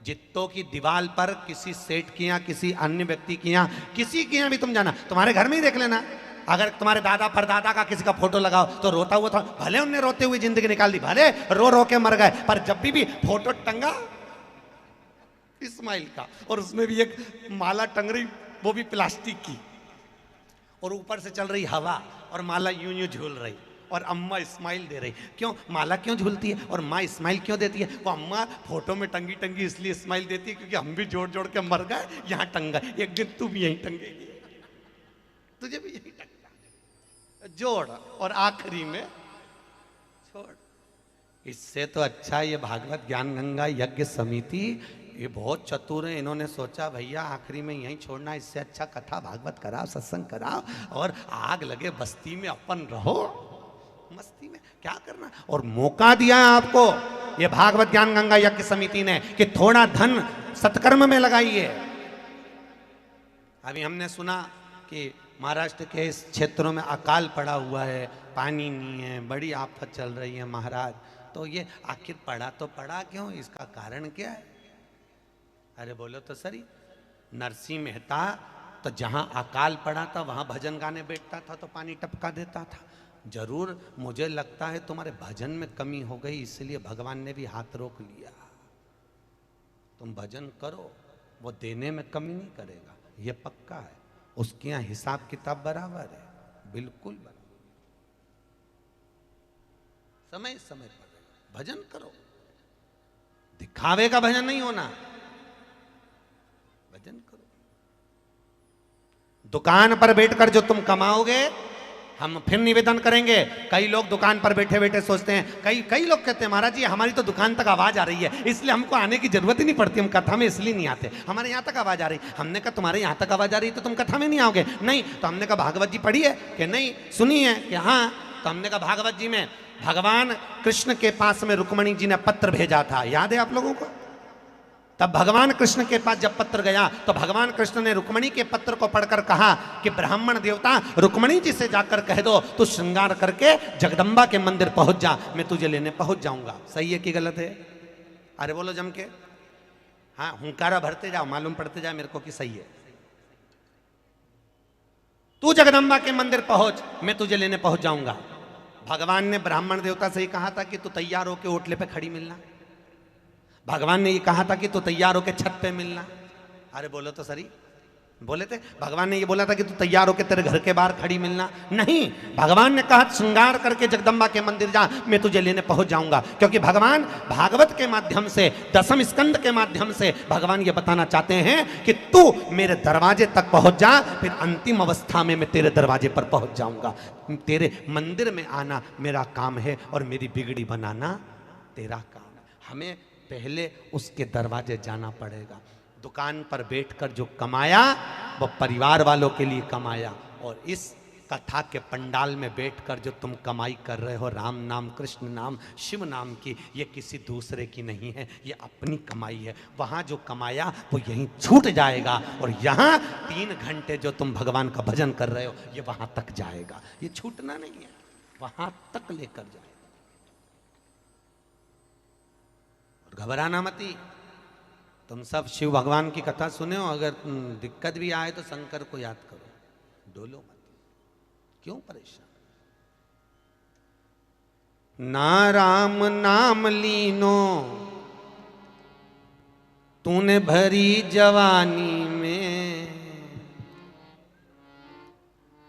जित्तों की दीवार पर किसी सेठ की या किसी अन्य व्यक्ति की या किसी के यहाँ भी तुम जाना, तुम्हारे घर में ही देख लेना, अगर तुम्हारे दादा परदादा का किसी का फोटो लगाओ तो रोता हुआ था, भले उनने रोते हुए जिंदगी निकाल दी, भले रो रो के मर गए, पर जब भी फोटो टंगा इस्माइल का, और उसमें भी एक माला टंग रही, वो भी प्लास्टिक की, और ऊपर से चल रही हवा और माला यूं यूं झूल रही, और अम्मा इस्माइल दे रही। क्यों माला क्यों झूलती है और माँ इस्माइल क्यों देती है? वो अम्मा फोटो में टंगी टंगी इसलिए इस्माइल देती है क्योंकि हम भी जोड़ जोड़ के मर गए, यहाँ टंग गए, एक दिन तू भी यहीं टंगेगी, तुझे भी यहीं टंगना, जोड़ और आखिरी में छोड़। इससे तो अच्छा ये भागवत ज्ञान गंगा यज्ञ समिति, ये बहुत चतुर है, इन्होंने सोचा भैया आखिरी में यहीं छोड़ना, इससे अच्छा कथा भागवत कराओ, सत्संग कराओ, और आग लगे बस्ती में अपन रहो मस्ती में, क्या करना। और मौका दिया आपको ये भागवत ज्ञान गंगा यज्ञ समिति ने कि थोड़ा धन सत्कर्म में लगाइए। अभी हमने सुना कि महाराष्ट्र के इस क्षेत्रों में अकाल पड़ा हुआ है, पानी नहीं है, बड़ी आफत चल रही है महाराज, तो ये आखिर पड़ा तो पड़ा क्यों, इसका कारण क्या है? अरे बोलो तो सही, नरसिंह मेहता तो जहां अकाल पड़ा था वहां भजन गाने बैठता था तो पानी टपका देता था। जरूर मुझे लगता है तुम्हारे भजन में कमी हो गई, इसलिए भगवान ने भी हाथ रोक लिया। तुम भजन करो, वो देने में कमी नहीं करेगा, ये पक्का है, उसके यहाँ हिसाब किताब बराबर है, बिल्कुल बराबर। समय समय पर भजन करो, दिखावे का भजन नहीं होना, भजन करो। दुकान पर बैठकर जो तुम कमाओगे, हम फिर निवेदन करेंगे, कई लोग दुकान पर बैठे बैठे सोचते हैं, कई लोग कहते हैं महाराज जी हमारी तो दुकान तक आवाज आ रही है इसलिए हमको आने की जरूरत ही नहीं पड़ती, हम कथा में इसलिए नहीं आते, हमारे यहाँ तक आवाज आ रही। हमने कहा तुम्हारे यहाँ तक आवाज आ रही तो तुम कथा में नहीं आओगे? नहीं। तो हमने कहा भागवत जी पढ़ी है कि नहीं? सुनी है कि हाँ? तो हमने कहा भागवत जी में भगवान कृष्ण के पास में रुक्मणी जी ने पत्र भेजा था, याद है आप लोगों को? तब भगवान कृष्ण के पास जब पत्र गया तो भगवान कृष्ण ने रुक्मणी के पत्र को पढ़कर कहा कि ब्राह्मण देवता रुक्मणी जी से जाकर कह दो तू श्रृंगार करके जगदम्बा के मंदिर पहुंच जा, मैं तुझे लेने पहुंच जाऊंगा। सही है कि गलत है? अरे बोलो जम के, हाँ हुंकारा भरते जाओ, मालूम पड़ते जाए मेरे को कि सही है। तू जगदम्बा के मंदिर पहुंच, मैं तुझे लेने पहुंच जाऊंगा। भगवान ने ब्राह्मण देवता से ही कहा था कि तू तैयार होके ओटले पे खड़ी मिलना, भगवान ने ये कहा था कि तू तैयार होके छत पे मिलना। अरे बोलो तो सही, बोले थे भगवान ने ये बोला था कि तू तैयार होके तेरे घर के बाहर खड़ी मिलना? नहीं, भगवान ने कहा श्रृंगार करके जगदम्बा के मंदिर जा, मैं तुझे लेने पहुंच जाऊंगा। क्योंकि भगवान भागवत के माध्यम से, दसम स्कंद के माध्यम से भगवान ये बताना चाहते हैं कि तू मेरे दरवाजे तक पहुंच जा, फिर अंतिम अवस्था में मैं तेरे दरवाजे पर पहुंच जाऊंगा। तेरे मंदिर में आना मेरा काम है और मेरी बिगड़ी बनाना तेरा काम है। हमें पहले उसके दरवाजे जाना पड़ेगा। दुकान पर बैठकर जो कमाया वो परिवार वालों के लिए कमाया, और इस कथा के पंडाल में बैठकर जो तुम कमाई कर रहे हो राम नाम, कृष्ण नाम, शिव नाम की, ये किसी दूसरे की नहीं है, ये अपनी कमाई है। वहाँ जो कमाया वो यहीं छूट जाएगा, और यहाँ 3 घंटे जो तुम भगवान का भजन कर रहे हो ये वहाँ तक जाएगा, ये छूटना नहीं है, वहाँ तक लेकर जाएगा। घबराना मती। तुम सब शिव भगवान की कथा सुने हो, अगर दिक्कत भी आए तो शंकर को याद करो, डोलो मत, क्यों परेशान? ना राम नाम लीनो तूने भरी जवानी में,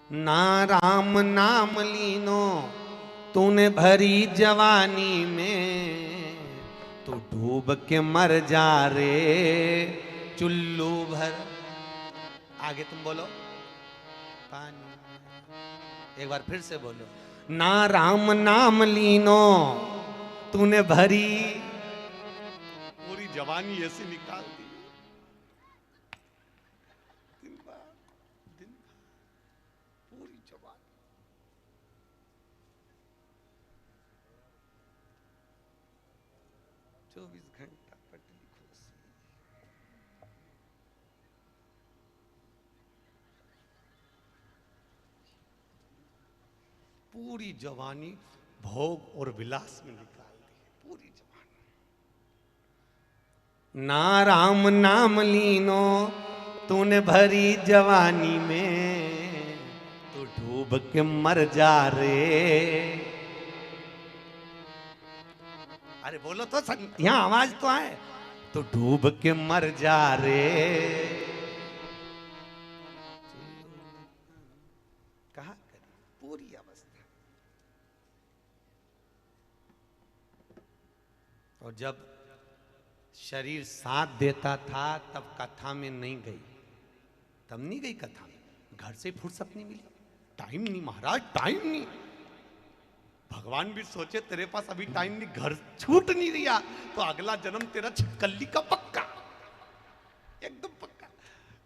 ना राम नाम लीनो तूने भरी जवानी में, तू डूब के मर जा रे चुल्लू भर। आगे तुम बोलो, पानी, एक बार फिर से बोलो, ना राम नाम लीनो तूने भरी, पूरी जवानी ऐसे निकाल दी, दिन भर पूरी जवानी। 24 घंटा पटली खोसी, पूरी जवानी भोग और विलास में निकाल दी, पूरी जवानी। ना राम नाम लीनो तूने भरी जवानी में, तू डूब के मर जा रे। अरे बोलो तो, यहां आवाज तो आए। तो डूब के मर जा रे। कहा पूरी अवस्था। और जब शरीर साथ देता था तब कथा में नहीं गई, तब नहीं गई कथा में। घर से फुर्सत नहीं मिली, टाइम नहीं महाराज, टाइम नहीं। भगवान भी सोचे तेरे पास अभी टाइम नहीं, घर छूट नहीं दिया तो अगला जन्म तेरा छिपकली का पक्का, एकदम पक्का।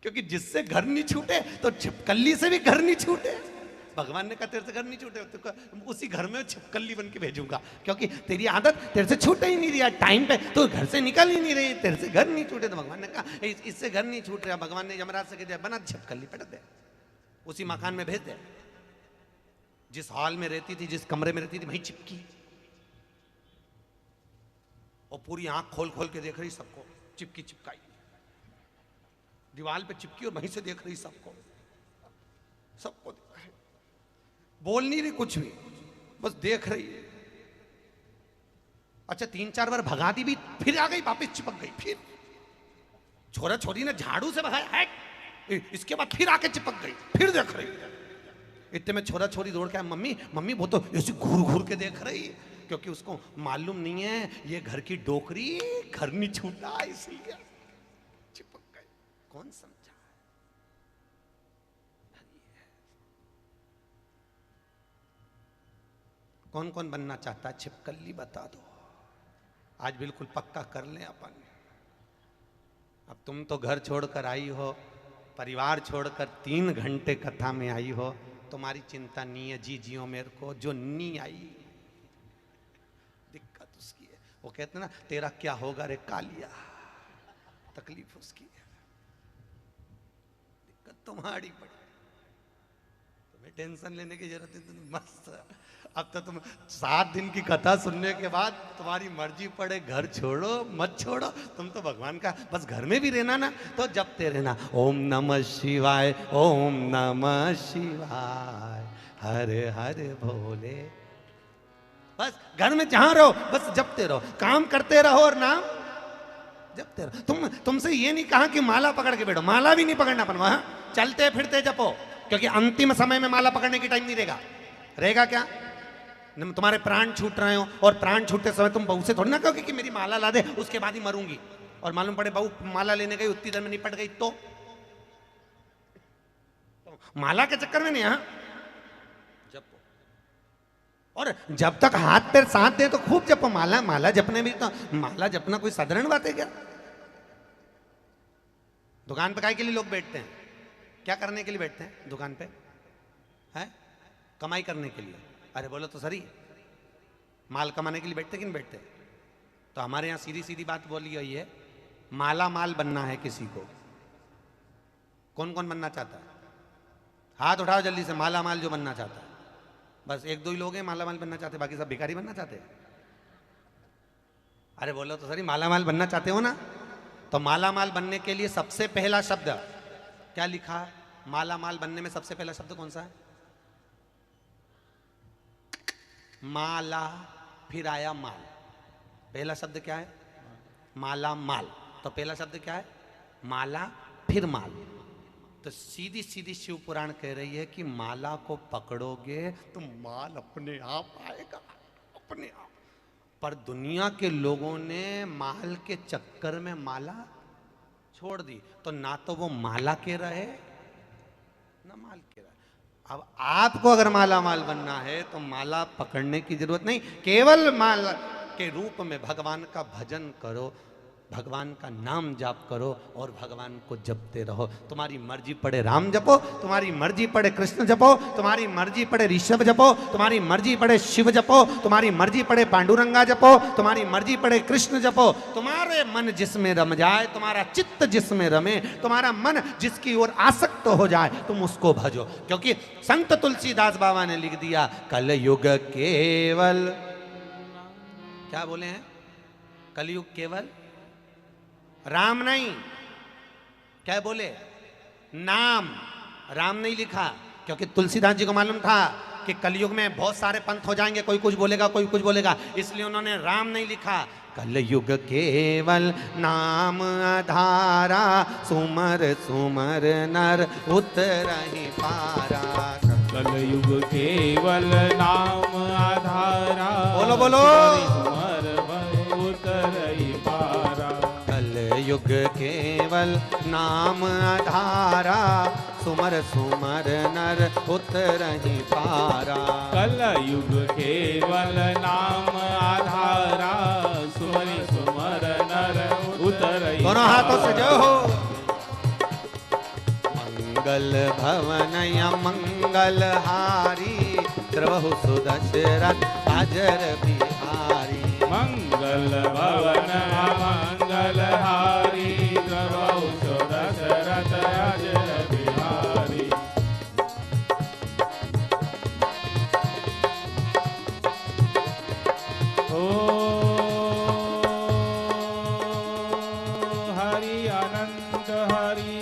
क्योंकि जिससे घर नहीं छूटे तो छिपकली से भी घर नहीं छूटे। भगवान ने कहा तेरे से घर नहीं छूटे तो उसी घर में छिपकली बन के भेजूंगा, क्योंकि तेरी आदत तेरे से छूट ही नहीं दिया टाइम पे, तो घर से निकल ही नहीं रही, तेरे से घर नहीं छूटे। तो भगवान ने कहा इससे घर नहीं छूट रहा। भगवान ने यमराज से कह दिया बना छिपकली पटक दे, उसी मकान में भेज दे। जिस हॉल में रहती थी, जिस कमरे में रहती थी, वहीं चिपकी और पूरी आंख खोल खोल के देख रही सबको, चिपकी चिपकाई दीवार पे चिपकी और वहीं से देख रही सबको, सबको देख रही, बोल नहीं रही कुछ भी, बस देख रही है। अच्छा 3-4 बार भगा दी भी, फिर आ गई वापस चिपक गई। फिर छोरा छोरी ने झाड़ू से भगाया है, इसके बाद फिर आके चिपक गई, फिर देख रही है। इतने में छोरा छोरी दौड़ के आया, मम्मी मम्मी वो तो ऐसे घूर घूर के देख रही, क्योंकि उसको मालूम नहीं है ये घर की डोकरी घर नहीं छूटा, इसलिए चिपक गई। कौन समझा? कौन कौन बनना चाहता है छिपकली बता दो, आज बिल्कुल पक्का कर लें अपन। अब तुम तो घर छोड़कर आई हो, परिवार छोड़कर 3 घंटे कथा में आई हो, तुम्हारी चिंता नहीं है। जी जियो मेरे को, जो नहीं आई दिक्कत उसकी है। वो कहते ना तेरा क्या होगा रे कालिया, तकलीफ उसकी है, दिक्कत तुम्हारी पड़ी, तुम्हें टेंशन लेने की जरूरत नहीं। मस्त अब तो तुम 7 दिन की कथा सुनने के बाद तुम्हारी मर्जी पड़े घर छोड़ो मत छोड़ो, तुम तो भगवान का बस घर में भी रहना ना तो जपते रहना, ओम नमः शिवाय, ओम नमः शिवाय, हरे हरे भोले। बस घर में जहां रहो बस जपते रहो, काम करते रहो और नाम जपते रहो। तुमसे ये नहीं कहा कि माला पकड़ के बैठो, माला भी नहीं पकड़ना अपन, वहां चलते फिरते जपो, क्योंकि अंतिम समय में माला पकड़ने की टाइम नहीं रहेगा। रहेगा क्या? तुम्हारे प्राण छूट रहे हो और प्राण छूटते समय तुम बहू से थोड़ी ना कहोगे कि मेरी माला ला दे, उसके बाद ही मरूंगी, और मालूम पड़े बहू माला लेने गई उतनी देर में निपट गई तो माला के चक्कर में नहीं। हाँ जपो, और जब तक हाथ पैर साथ दे तो खूब जपो। माला माला जपने में तो, माला जपना कोई साधारण बात है क्या? दुकान पे काय के लिए लोग बैठते हैं? क्या करने के लिए बैठते हैं दुकान पे? है कमाई करने के लिए। अरे बोलो तो सही, माल कमाने के लिए बैठते कि नहीं बैठते? तो हमारे यहाँ सीधी सीधी बात बोली गई है, माला माल बनना है किसी को। कौन कौन बनना चाहता है? हाथ उठाओ जल्दी से, माला माल जो बनना चाहता है। बस 1-2 ही लोग हैं माला माल बनना चाहते, बाकी सब भिखारी बनना चाहते हैं। अरे बोलो तो सही, माला माल बनना चाहते हो ना? तो माला माल बनने के लिए सबसे पहला शब्द क्या लिखा है? माला माल बनने में सबसे पहला शब्द कौन सा है? माला, फिर आया माल। पहला शब्द क्या है? माला माल। तो पहला शब्द क्या है? माला फिर माल। तो सीधी सीधी शिव पुराण कह रही है कि माला को पकड़ोगे तो माल अपने आप आएगा, अपने आप। पर दुनिया के लोगों ने माल के चक्कर में माला छोड़ दी, तो ना तो वो माला के रहे ना माल के रहे। अब आपको अगर माला माल बनना है तो माला पकड़ने की जरूरत नहीं, केवल माला के रूप में भगवान का भजन करो, भगवान का नाम जाप करो और भगवान को जपते रहो। तुम्हारी मर्जी पड़े राम जपो, तुम्हारी मर्जी पड़े कृष्ण जपो, तुम्हारी मर्जी पड़े ऋषभ जपो, तुम्हारी मर्जी पड़े शिव जपो, तुम्हारी मर्जी पड़े पांडुरंगा जपो, तुम्हारी मर्जी पड़े कृष्ण जपो। तुम्हारे मन जिसमें रम जाए, तुम्हारा चित्त जिसमें रमे, तुम्हारा मन जिसकी ओर आसक्त हो जाए, तुम उसको भजो। क्योंकि संत तुलसीदास बाबा ने लिख दिया, कलयुग केवल, क्या बोले हैं? कलयुग केवल राम नहीं, क्या बोले? नाम। राम नहीं लिखा, क्योंकि तुलसीदास जी को मालूम था कि कलयुग में बहुत सारे पंथ हो जाएंगे, कोई कुछ बोलेगा कोई कुछ बोलेगा, इसलिए उन्होंने राम नहीं लिखा। कलयुग केवल नाम आधारा, सुमर सुमर नर उतरहि पारा। कलयुग केवल नाम आधारा, बोलो बोलो। सुमर उतरहि पारा। कलयुग केवल नाम आधारा, सुमर सुमर नर उतरहि पारा। कलयुग केवल नाम आधारा, सुमर सुमर नर उतरहि। दोनों हाथों से जय हो। मंगल भवन मंगल हारी, द्रवहु सुदशरथ अजर बिहारी। मंगल भवन मंगल हारी, द्रवहु सुदशरथ अजर बिहारी। ओ हरि अनंत हरि